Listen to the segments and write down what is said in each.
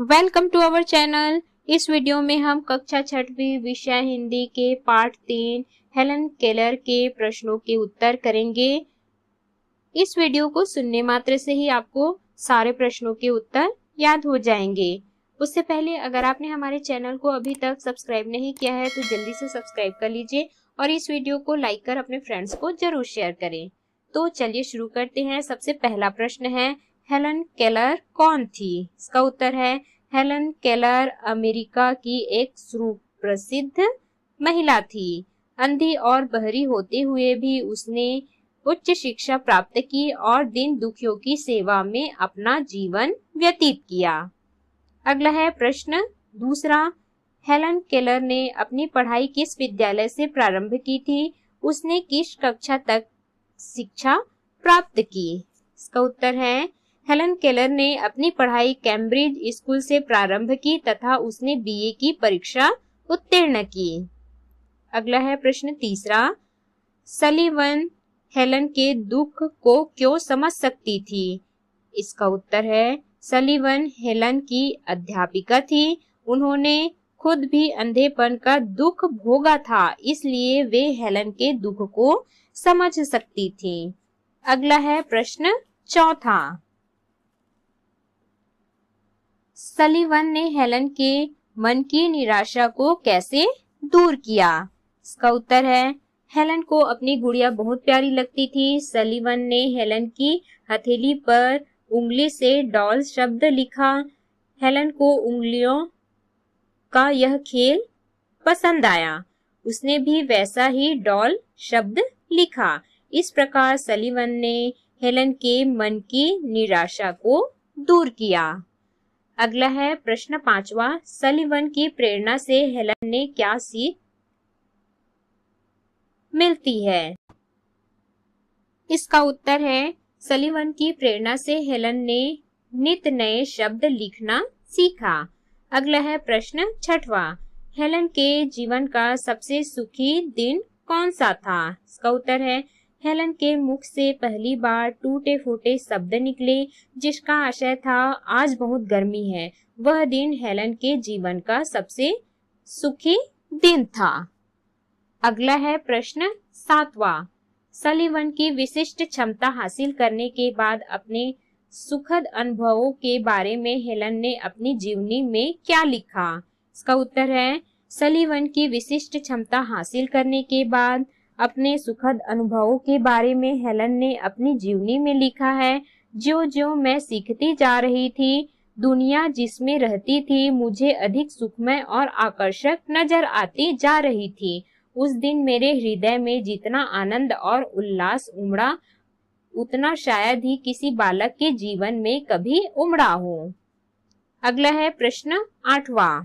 Welcome to our channel. इस video में हम कक्षा 6वीं विषय हिंदी के पाठ 3 हेलन केलर के प्रश्नों के उत्तर करेंगे। इस वीडियो को सुनने मात्र से ही आपको सारे प्रश्नों के उत्तर याद हो जाएंगे। उससे पहले अगर आपने हमारे चैनल को अभी तक सब्सक्राइब नहीं किया है तो जल्दी से सब्सक्राइब कर लीजिए और इस वीडियो को लाइक कर अपने फ्रेंड्स को जरूर शेयर करें। तो चलिए शुरू करते हैं। सबसे पहला प्रश्न है, हेलन केलर कौन थी? इसका उत्तर है, हेलन केलर अमेरिका की एक सुप्रसिद्ध महिला थी। अंधी और बहरी होते हुए भी उसने उच्च शिक्षा प्राप्त की और दीन दुखियों की सेवा में अपना जीवन व्यतीत किया। अगला है प्रश्न दूसरा, हेलन केलर ने अपनी पढ़ाई किस विद्यालय से प्रारंभ की थी? उसने किस कक्षा तक शिक्षा प्राप्त की? इसका उत्तर है, हेलन केलर ने अपनी पढ़ाई कैम्ब्रिज स्कूल से प्रारंभ की तथा उसने बीए की परीक्षा उत्तीर्ण की। अगला है प्रश्न तीसरा, सलीवन हेलन के दुख को क्यों समझ सकती थी? इसका उत्तर है, सलीवन हेलन की अध्यापिका थी। उन्होंने खुद भी अंधेपन का दुख भोगा था, इसलिए वे हेलन के दुख को समझ सकती थी। अगला है प्रश्न चौथा, सलीवन ने हेलन के मन की निराशा को कैसे दूर किया? इसका उत्तर है, हेलन को अपनी गुड़िया बहुत प्यारी लगती थी। सलीवन ने हेलन की हथेली पर उंगली से डॉल शब्द लिखा। हेलन को उंगलियों का यह खेल पसंद आया। उसने भी वैसा ही डॉल शब्द लिखा। इस प्रकार सलीवन ने हेलन के मन की निराशा को दूर किया। अगला है प्रश्न पांचवा, सलीवन की प्रेरणा से हेलन ने क्या सीख मिलती है? इसका उत्तर है, सलीवन की प्रेरणा से हेलन ने नित नए शब्द लिखना सीखा। अगला है प्रश्न छठवा, हेलन के जीवन का सबसे सुखी दिन कौन सा था? इसका उत्तर है, हेलन के मुख से पहली बार टूटे फूटे शब्द निकले जिसका आशय था आज बहुत गर्मी है। वह दिन हेलन के जीवन का सबसे सुखी दिन था। अगला है प्रश्न सातवां, सलीवन की विशिष्ट क्षमता हासिल करने के बाद अपने सुखद अनुभवों के बारे में हेलन ने अपनी जीवनी में क्या लिखा? इसका उत्तर है, सलीवन की विशिष्ट क्षमता हासिल करने के बाद अपने सुखद अनुभवों के बारे में हेलन ने अपनी जीवनी में लिखा है, जो जो मैं सीखती जा रही थी, दुनिया जिसमें रहती थी मुझे अधिक सुखमय और आकर्षक नजर आती जा रही थी। उस दिन मेरे हृदय में जितना आनंद और उल्लास उमड़ा उतना शायद ही किसी बालक के जीवन में कभी उमड़ा हो। अगला है प्रश्न आठवां,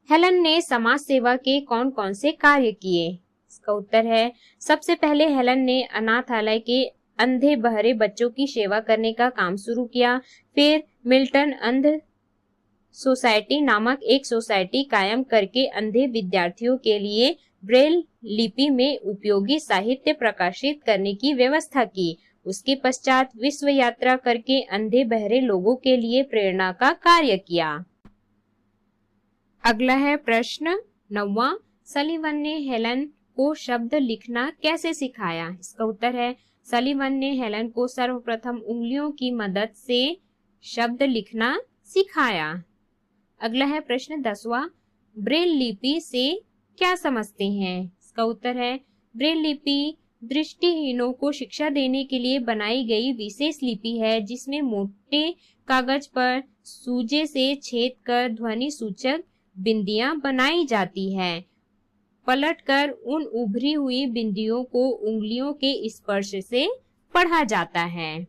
हेलन ने समाज सेवा के कौन कौन से कार्य किए? इसका उत्तर है, सबसे पहले हेलन ने अनाथालय के अंधे बहरे बच्चों की सेवा करने का काम शुरू किया। फिर मिल्टन अंध सोसाइटी नामक एक सोसाइटी कायम करके अंधे विद्यार्थियों के लिए ब्रेल लिपि में उपयोगी साहित्य प्रकाशित करने की व्यवस्था की। उसके पश्चात विश्व यात्रा करके अंधे बहरे लोगों के लिए प्रेरणा का कार्य किया। अगला है प्रश्न नौवां, सलीवन ने हेलन को शब्द लिखना कैसे सिखाया? इसका उत्तर है, सलीवन ने हेलन को सर्वप्रथम उंगलियों की मदद से शब्द लिखना सिखाया। अगला है प्रश्न 10वां, ब्रेल लिपि से क्या समझते हैं? इसका उत्तर है, ब्रेल लिपि दृष्टिहीनों को शिक्षा देने के लिए बनाई गई विशेष लिपि है जिसमें मोटे कागज पर सूजे से छेद कर ध्वनि सूचक बिंदियां बनाई जाती हैं। पलटकर उन उभरी हुई बिंदियों को उंगलियों के स्पर्श से पढ़ा जाता है।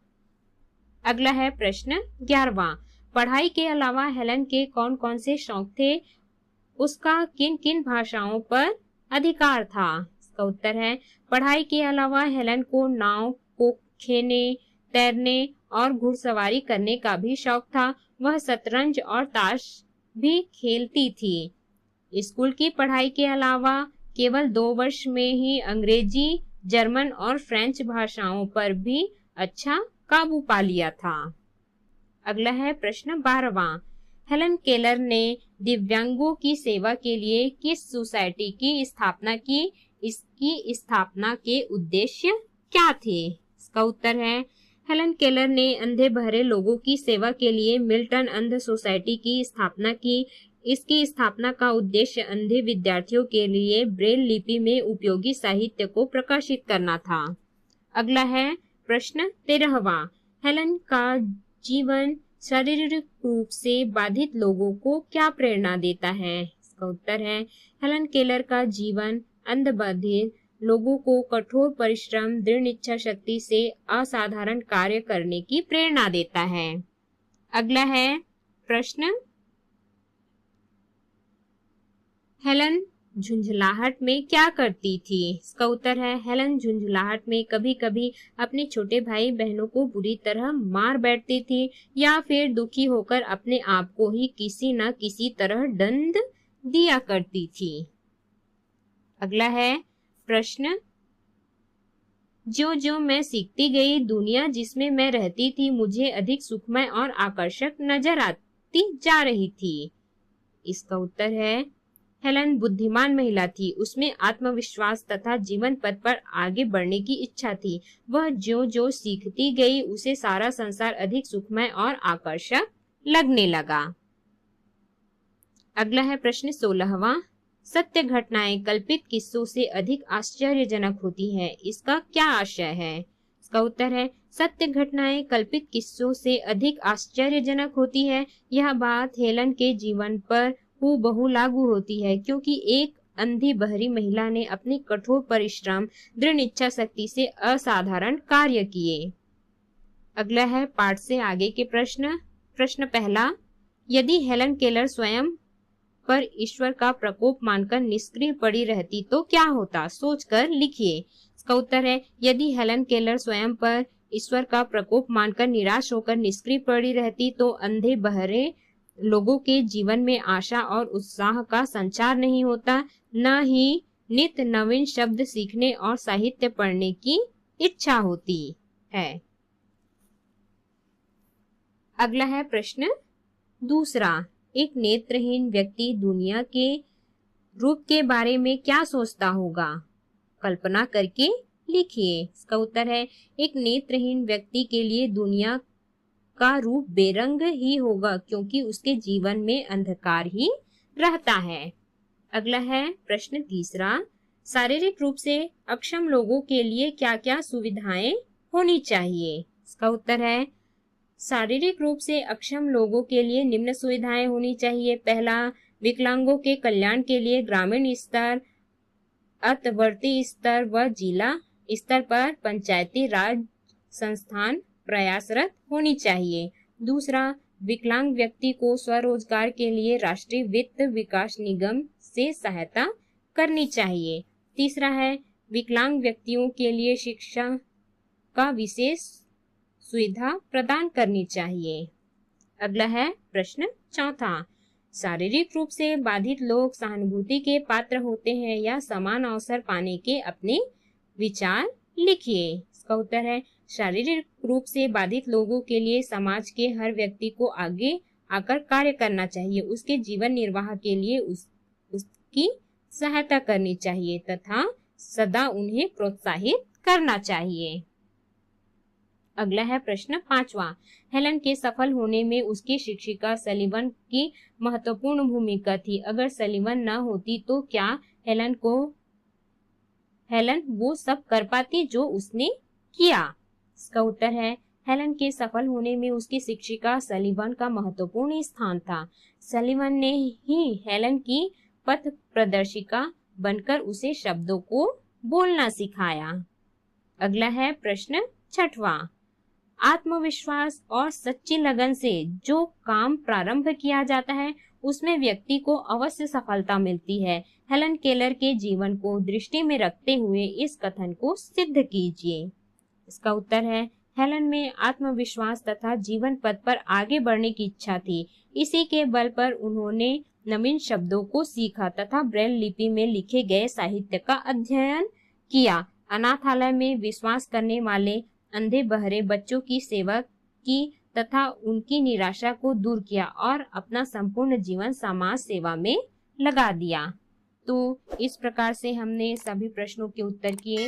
अगला है प्रश्न 11वां, पढ़ाई के अलावा हेलन के कौन कौन से शौक थे? उसका किन किन भाषाओं पर अधिकार था? इसका उत्तर है, पढ़ाई के अलावा हेलन को नाव को खेने, तैरने और घुड़सवारी करने का भी शौक था। वह शतरंज और ताश भी खेलती थी। स्कूल की पढ़ाई के अलावा केवल 2 वर्ष में ही अंग्रेजी, जर्मन और फ्रेंच भाषाओं पर भी अच्छा काबू पा लिया था। अगला है प्रश्न 12वां। हेलन केलर ने दिव्यांगों की सेवा के लिए किस सोसाइटी की स्थापना की? इसकी स्थापना के उद्देश्य क्या थे? इसका उत्तर है हेलन केलर ने अंधे बहरे लोगों की सेवा के लिए मिल्टन अंध सोसाइटी की स्थापना की। इसकी स्थापना का उद्देश्य अंधे विद्यार्थियों के लिए ब्रेल लिपि में उपयोगी साहित्य को प्रकाशित करना था। अगला है प्रश्न 13वां। हेलन का जीवन शारीरिक रूप से बाधित लोगों को क्या प्रेरणा देता है? इसका उत्तर है हेलन केलर का जीवन अंधबधिर लोगों को कठोर परिश्रम, दृढ़ इच्छा शक्ति से असाधारण कार्य करने की प्रेरणा देता है। अगला है प्रश्न हेलन झुंझलाहट में क्या करती थी? इसका उत्तर है हेलन झुंझलाहट में कभी कभी अपने छोटे भाई बहनों को बुरी तरह मार बैठती थी या फिर दुखी होकर अपने आप को ही किसी न किसी तरह दंड दिया करती थी। अगला है प्रश्न जो मैं सीखती गई, दुनिया जिसमें मैं रहती थी मुझे अधिक सुखमय और आकर्षक नजर आती जा रही थी। इसका उत्तर है हेलन बुद्धिमान महिला थी। उसमें आत्मविश्वास तथा जीवन पथ पर आगे बढ़ने की इच्छा थी। वह जो सीखती गई उसे सारा संसार अधिक सुखमय और आकर्षक लगने लगा। अगला है प्रश्न 16वां। सत्य घटनाएं कल्पित किस्सों से अधिक आश्चर्यजनक होती हैं। इसका क्या आशय है? इसका उत्तर है सत्य घटनाएं कल्पित किस्सों से अधिक आश्चर्यजनक होती है। यह बात हेलन के जीवन पर हूबहू लागू होती है, क्योंकि एक अंधी बहरी महिला ने अपनी कठोर परिश्रम, दृढ़ इच्छा शक्ति से असाधारण कार्य किए। अगला है पाठ से आगे के प्रश्न। प्रश्न पहला, यदि हेलन केलर स्वयं पर ईश्वर का प्रकोप मानकर निष्क्रिय पड़ी रहती तो क्या होता? सोचकर लिखिए। इसका उत्तर है यदि हेलन केलर स्वयं पर ईश्वर का प्रकोप मानकर निराश होकर निष्क्रिय पड़ी रहती तो अंधे बहरे लोगों के जीवन में आशा और उत्साह का संचार नहीं होता, न ही नित्य नवीन शब्द सीखने और साहित्य पढ़ने की इच्छा होती है। अगला है प्रश्न दूसरा, एक नेत्रहीन व्यक्ति दुनिया के रूप के बारे में क्या सोचता होगा? कल्पना करके लिखिए। इसका उत्तर है एक नेत्रहीन व्यक्ति के लिए दुनिया का रूप बेरंग ही होगा, क्योंकि उसके जीवन में अंधकार ही रहता है। अगला है प्रश्न तीसरा, शारीरिक रूप से अक्षम लोगों के लिए क्या क्या सुविधाएं होनी चाहिए? इसका उत्तर है शारीरिक रूप से अक्षम लोगों के लिए निम्न सुविधाएं होनी चाहिए। पहला, विकलांगों के कल्याण के लिए ग्रामीण स्तर, अंतर्वर्ती स्तर व जिला स्तर पर पंचायती राज संस्थान प्रयासरत होनी चाहिए। दूसरा, विकलांग व्यक्ति को स्वरोजगार के लिए राष्ट्रीय वित्त विकास निगम से सहायता करनी चाहिए। तीसरा है, विकलांग व्यक्तियों के लिए शिक्षा का विशेष सुविधा प्रदान करनी चाहिए। अगला है प्रश्न चौथा, शारीरिक रूप से बाधित लोग सहानुभूति के पात्र होते हैं या समान अवसर पाने के अपने विचार लिखिए। इसका उत्तर है शारीरिक रूप से बाधित लोगों के लिए समाज के हर व्यक्ति को आगे आकर कार्य करना चाहिए, उसके जीवन निर्वाह के लिए उसकी सहायता करनी चाहिए तथा सदा उन्हें प्रोत्साहित करना चाहिए। अगला है प्रश्न पांचवा, हेलन के सफल होने में उसकी शिक्षिका सलीवन की महत्वपूर्ण भूमिका थी। अगर सलीवन न होती तो क्या हेलन वो सब कर पाती जो उसने किया? इसका उत्तर है हेलन के सफल होने में उसकी शिक्षिका सलीवन का महत्वपूर्ण स्थान था। सलीवन ने ही हेलन की पथ प्रदर्शिका बनकर उसे शब्दों को बोलना सिखाया। अगला है प्रश्न छठवां, आत्मविश्वास और सच्ची लगन से जो काम प्रारंभ किया जाता है उसमें व्यक्ति को अवश्य सफलता मिलती है। हेलन केलर के जीवन को दृष्टि में रखते हुए इस कथन को सिद्ध कीजिए। इसका उत्तर है हेलन में आत्मविश्वास तथा जीवन पथ पर आगे बढ़ने की इच्छा थी। इसी के बल पर उन्होंने नवीन शब्दों को सीखा तथा ब्रेल लिपि में लिखे गए साहित्य का अध्ययन किया। अनाथालय में विश्वास करने वाले अंधे बहरे बच्चों की सेवा की तथा उनकी निराशा को दूर किया और अपना संपूर्ण जीवन समाज सेवा में लगा दिया। तो इस प्रकार से हमने सभी प्रश्नों के उत्तर किए।